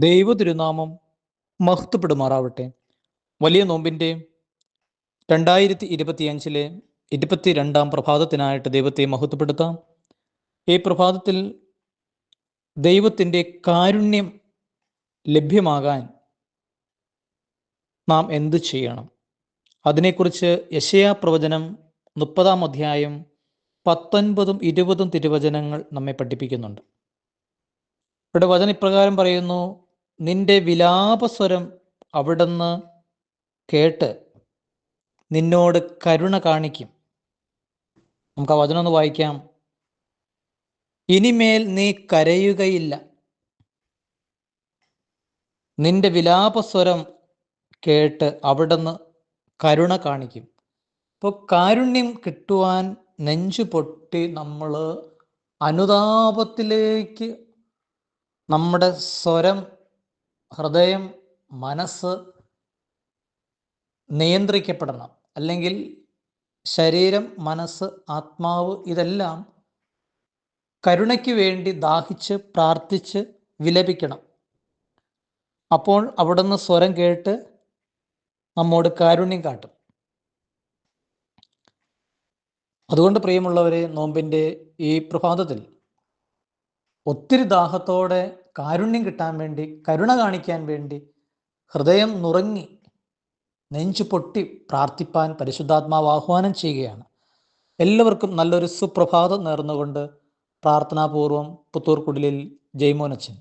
ദൈവ തിരുനാമം മഹത്വപ്പെടുമാറാവട്ടെ. വലിയ നോമ്പിൻ്റെ 2025 22 പ്രഭാതത്തിനായിട്ട് ദൈവത്തെ മഹത്വപ്പെടുത്താം. ഈ പ്രഭാതത്തിൽ ദൈവത്തിൻ്റെ കാരുണ്യം ലഭ്യമാകാൻ നാം എന്തു ചെയ്യണം? അതിനെക്കുറിച്ച് യെശയ്യാ പ്രവചനം 30 അധ്യായം 19 20 തിരുവചനങ്ങൾ നമ്മെ പഠിപ്പിക്കുന്നുണ്ട്. ഇവിടെ വചനം ഇപ്രകാരം പറയുന്നു: നിന്റെ വിലാപസ്വരം അവിടുന്ന് കേട്ട് നിന്നോട് കരുണ കാണിക്കും. നമുക്ക് ആ വചനം ഒന്ന് വായിക്കാം. ഇനിമേൽ നീ കരയുകയില്ല, നിന്റെ വിലാപസ്വരം കേട്ട് അവിടുന്ന് കരുണ കാണിക്കും. ഇപ്പോൾ കാരുണ്യം കിട്ടുവാൻ നെഞ്ചു പൊട്ടി നമ്മൾ അനുതാപത്തിലേക്ക് നമ്മുടെ സ്വരം, ഹൃദയം, മനസ്സ് നിയന്ത്രിക്കപ്പെടണം. അല്ലെങ്കിൽ ശരീരം, മനസ്സ്, ആത്മാവ് ഇതെല്ലാം കരുണയ്ക്ക് വേണ്ടി ദാഹിച്ച് പ്രാർത്ഥിച്ച് വിലപിക്കണം. അപ്പോൾ അവിടുന്ന് സ്വരം കേട്ട് നമ്മോട് കാരുണ്യം കാട്ടും. അതുകൊണ്ട് പ്രിയമുള്ളവരെ, നോമ്പിൻ്റെ ഈ പ്രഭാതത്തിൽ ഒത്തിരി ദാഹത്തോടെ കാരുണ്യം കിട്ടാൻ വേണ്ടി, കരുണ കാണിക്കാൻ വേണ്ടി ഹൃദയം നുറങ്ങി നെഞ്ചു പൊട്ടി പ്രാർത്ഥിപ്പാൻ പരിശുദ്ധാത്മാവ് ആഹ്വാനം ചെയ്യുകയാണ്. എല്ലാവർക്കും നല്ലൊരു സുപ്രഭാതം നേർന്നുകൊണ്ട് പ്രാർത്ഥനാപൂർവം പുത്തൂർ കുടിലിൽ ജയ്മോനച്ചൻ.